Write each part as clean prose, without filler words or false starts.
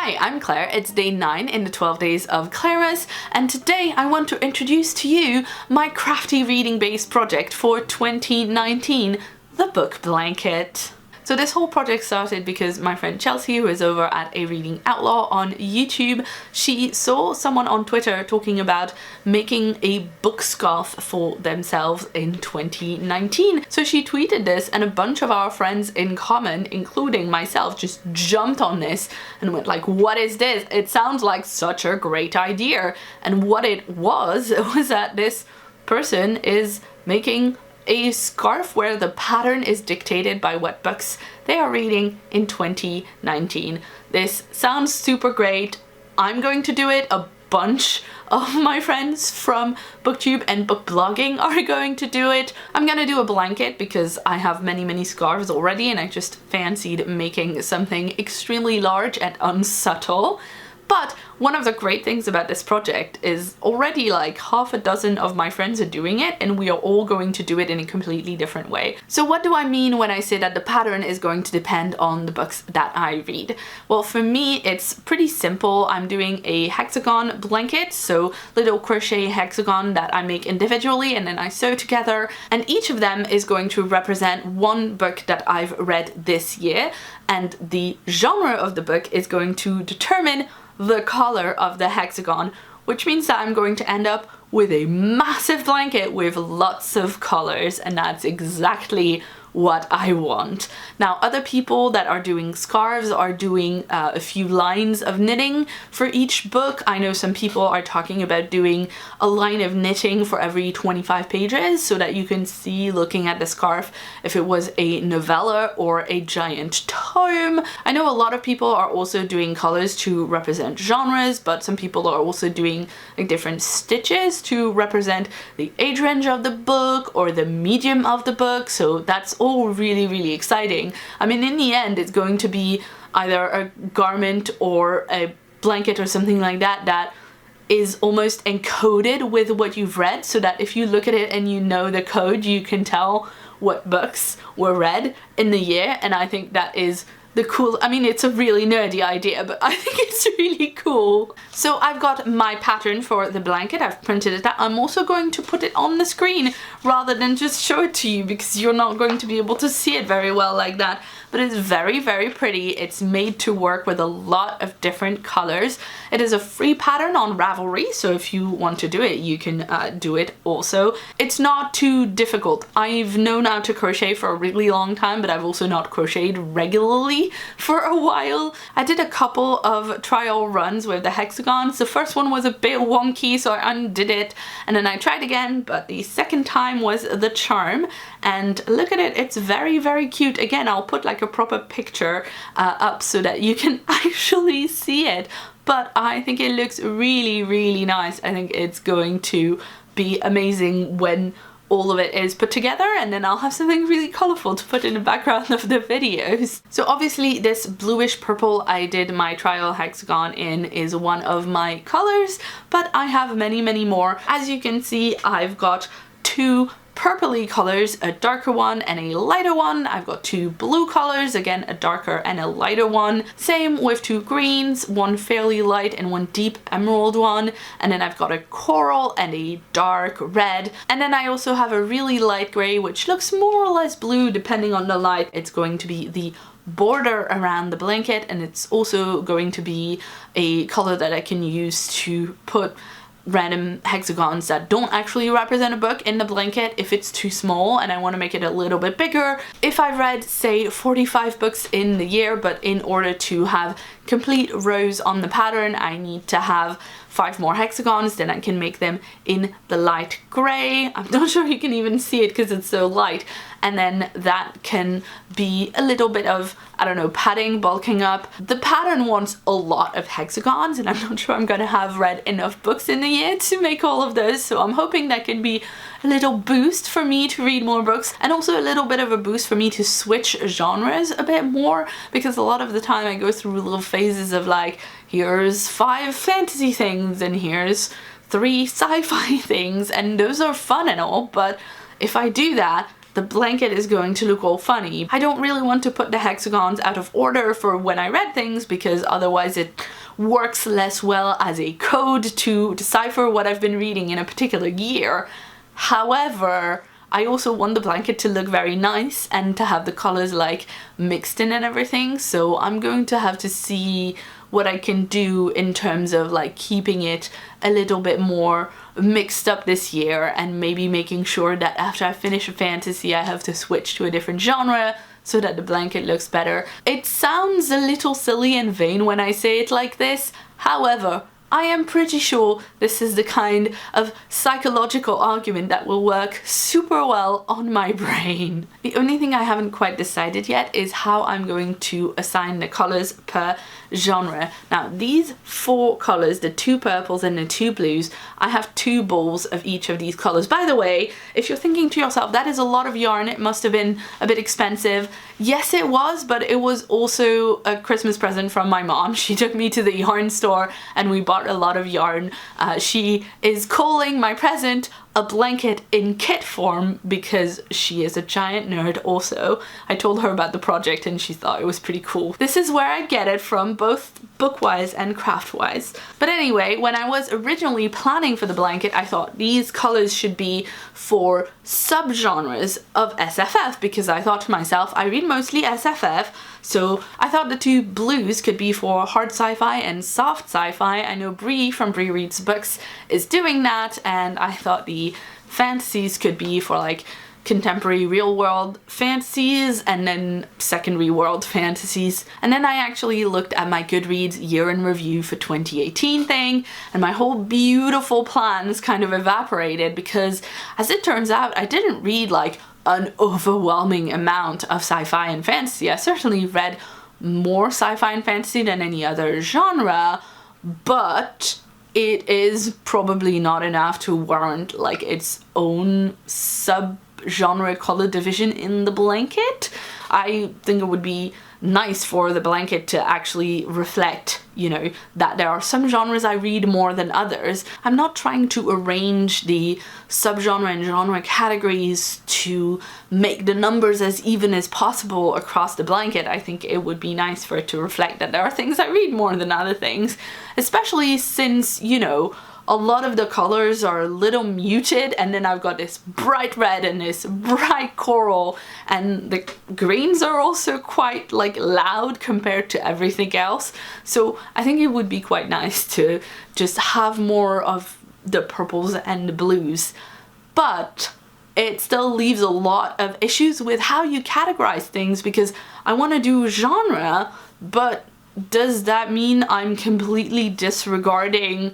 Hi, I'm Claire. It's day 9 in the 12 days of Clairemas, and today I want to introduce to you my crafty reading based project for 2019, the book blanket. So this whole project started because my friend Chelsea, who is over at A Reading Outlaw on YouTube, she saw someone on Twitter talking about making a book scarf for themselves in 2019. So she tweeted this and a bunch of our friends in common, including myself, just jumped on this and went like, what is this? It sounds like such a great idea. And what it was that this person is making a scarf where the pattern is dictated by what books they are reading in 2019. This sounds super great. I'm going to do it. A bunch of my friends from booktube and book blogging are going to do it. I'm gonna do a blanket because I have many scarves already and I just fancied making something extremely large and unsubtle. But one of the great things about this project is already like half a dozen of my friends are doing it and we are all going to do it in a completely different way. So what do I mean when I say that the pattern is going to depend on the books that I read? Well, for me, it's pretty simple. I'm doing a hexagon blanket, so little crochet hexagon that I make individually and then I sew together. And each of them is going to represent one book that I've read this year. And the genre of the book is going to determine the color of the hexagon, which means that I'm going to end up with a massive blanket with lots of colors, and that's exactly what I want. Now, other people that are doing scarves are doing a few lines of knitting for each book. I know some people are talking about doing a line of knitting for every 25 pages so that you can see, looking at the scarf, if it was a novella or a giant tome. I know a lot of people are also doing colors to represent genres, but some people are also doing like different stitches to represent the age range of the book or the medium of the book. So that's all really exciting. I mean, in the end, it's going to be either a garment or a blanket or something like that that is almost encoded with what you've read, so that if you look at it and you know the code, you can tell what books were read in the year. And I think that is the cool, I mean, it's a really nerdy idea, but I think it's really cool. So I've got my pattern for the blanket. I've printed it out. I'm also going to put it on the screen rather than just show it to you because you're not going to be able to see it very well like that. But it's very pretty. It's made to work with a lot of different colors. It is a free pattern on Ravelry, so if you want to do it, you can do it also. It's not too difficult. I've known how to crochet for a really long time, but I've also not crocheted regularly for a while. I did a couple of trial runs with the hexagons. The first one was a bit wonky, so I undid it, and then I tried again, but the second time was the charm. And look at it, it's very cute. Again, I'll put like a proper picture up so that you can actually see it, but I think it looks really nice. I think it's going to be amazing when all of it is put together, and then I'll have something really colourful to put in the background of the videos. So obviously this bluish purple I did my trial hexagon in is one of my colours, but I have many more. As you can see, I've got two purpley colors, a darker one and a lighter one. I've got two blue colors, again a darker and a lighter one. Same with two greens, one fairly light and one deep emerald one. And then I've got a coral and a dark red. And then I also have a really light gray, which looks more or less blue depending on the light. It's going to be the border around the blanket, and it's also going to be a color that I can use to put random hexagons that don't actually represent a book in the blanket if it's too small and I want to make it a little bit bigger. If I've read, say, 45 books in the year, but in order to have complete rows on the pattern, I need to have 5 more hexagons, then I can make them in the light grey. I'm not sure you can even see it because it's so light. And then that can be a little bit of, I don't know, padding, bulking up. The pattern wants a lot of hexagons, and I'm not sure I'm gonna have read enough books in the year to make all of those, so I'm hoping that can be a little boost for me to read more books, and also a little bit of a boost for me to switch genres a bit more, because a lot of the time I go through little phases of like, here's 5 fantasy things and here's 3 sci-fi things, and those are fun and all, but if I do that, the blanket is going to look all funny. I don't really want to put the hexagons out of order for when I read things, because otherwise it works less well as a code to decipher what I've been reading in a particular year. However, I also want the blanket to look very nice and to have the colors like mixed in and everything, so I'm going to have to see what I can do in terms of like keeping it a little bit more mixed up this year, and maybe making sure that after I finish a fantasy I have to switch to a different genre so that the blanket looks better. It sounds a little silly and vain when I say it like this, however, I am pretty sure this is the kind of psychological argument that will work super well on my brain. The only thing I haven't quite decided yet is how I'm going to assign the colors per genre. Now these 4 colors, the 2 purples and the 2 blues, I have 2 balls of each of these colors. By the way, if you're thinking to yourself, that is a lot of yarn, it must have been a bit expensive. Yes, it was, but it was also a Christmas present from my mom. She took me to the yarn store and we bought a lot of yarn. She is calling my present a blanket in kit form because she is a giant nerd also. I told her about the project and she thought it was pretty cool. This is where I get it from, both book-wise and craft-wise. But anyway, when I was originally planning for the blanket, I thought these colors should be for subgenres of SFF, because I thought to myself, I read mostly SFF, so I thought the 2 blues could be for hard sci-fi and soft sci-fi. I know Bree from Bree Reads Books is doing that, and I thought the fantasies could be for like contemporary real world fantasies and then secondary world fantasies. And then I actually looked at my Goodreads year in review for 2018 thing, and my whole beautiful plans kind of evaporated because, as it turns out, I didn't read like an overwhelming amount of sci-fi and fantasy. I certainly read more sci-fi and fantasy than any other genre, but it is probably not enough to warrant like its own sub-genre color division in the blanket. I think it would be nice for the blanket to actually reflect, you know, that there are some genres I read more than others. I'm not trying to arrange the subgenre and genre categories to make the numbers as even as possible across the blanket. I think it would be nice for it to reflect that there are things I read more than other things, especially since, you know, a lot of the colors are a little muted, and then I've got this bright red and this bright coral, and the greens are also quite like loud compared to everything else. So I think it would be quite nice to just have more of the purples and the blues, but it still leaves a lot of issues with how you categorize things, because I want to do genre, but does that mean I'm completely disregarding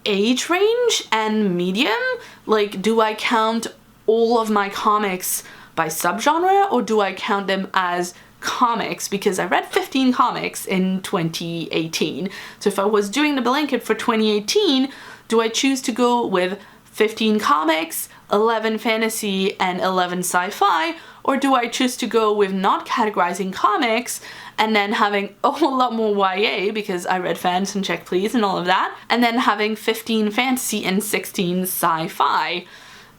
age range and medium? Like, do I count all of my comics by subgenre, or do I count them as comics? Because I read 15 comics in 2018, so if I was doing the blanket for 2018, do I choose to go with 15 comics, 11 fantasy, and 11 sci-fi, or do I choose to go with not categorizing comics and then having a whole lot more YA, because I read Fans and Check Please and all of that, and then having 15 fantasy and 16 sci-fi?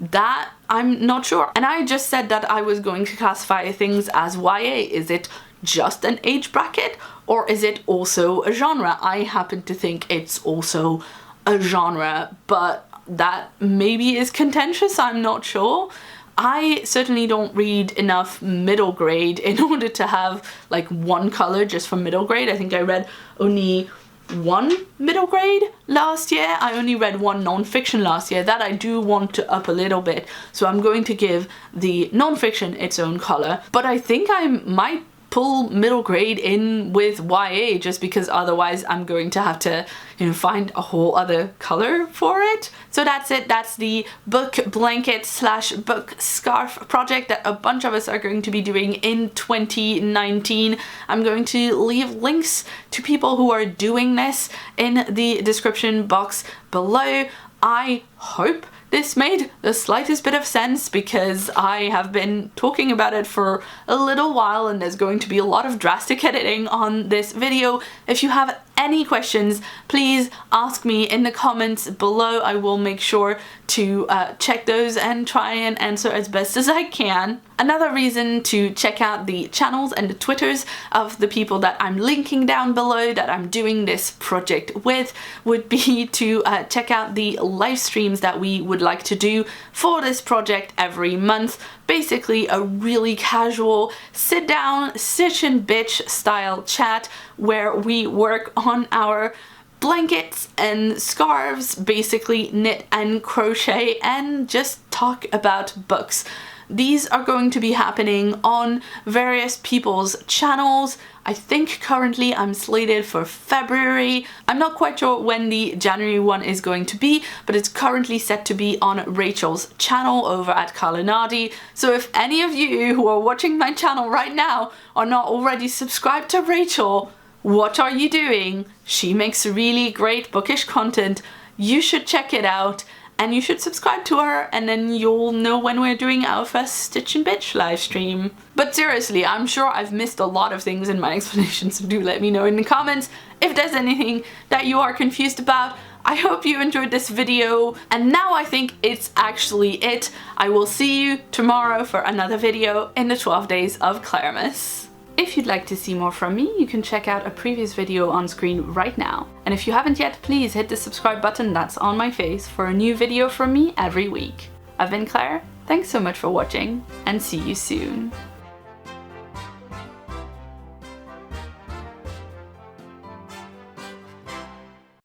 That I'm not sure. And I just said that I was going to classify things as YA. Is it just an age bracket, or is it also a genre? I happen to think it's also a genre, but that maybe is contentious, I'm not sure. I certainly don't read enough middle grade in order to have like one color just for middle grade. I think I read only 1 middle grade last year. I only read 1 non-fiction last year. That I do want to up a little bit, so I'm going to give the non-fiction its own color. But I think I might pull middle grade in with YA, just because otherwise I'm going to have to, you know, find a whole other color for it. So that's it. That's the book blanket slash book scarf project that a bunch of us are going to be doing in 2019. I'm going to leave links to people who are doing this in the description box below. I hope this made the slightest bit of sense, because I have been talking about it for a little while and there's going to be a lot of drastic editing on this video. If you have any questions, please ask me in the comments below. I will make sure to check those and try and answer as best as I can. Another reason to check out the channels and the Twitters of the people that I'm linking down below that I'm doing this project with would be to check out the live streams that we would like to do for this project every month. Basically a really casual sit down, stitch and bitch style chat where we work on our blankets and scarves, basically knit and crochet, and just talk about books. These are going to be happening on various people's channels. I think currently I'm slated for February. I'm not quite sure when the January one is going to be, but it's currently set to be on Rachel's channel over at Kalinadi. So if any of you who are watching my channel right now are not already subscribed to Rachel, what are you doing? She makes really great bookish content. You should check it out. And you should subscribe to her, and then you'll know when we're doing our first Stitch and Bitch live stream. But seriously, I'm sure I've missed a lot of things in my explanation, so do let me know in the comments if there's anything that you are confused about. I hope you enjoyed this video, and now I think it's actually it. I will see you tomorrow for another video in the 12 days of Claremas. If you'd like to see more from me, you can check out a previous video on screen right now. And if you haven't yet, please hit the subscribe button that's on my face for a new video from me every week. I've been Claire, thanks so much for watching, and see you soon.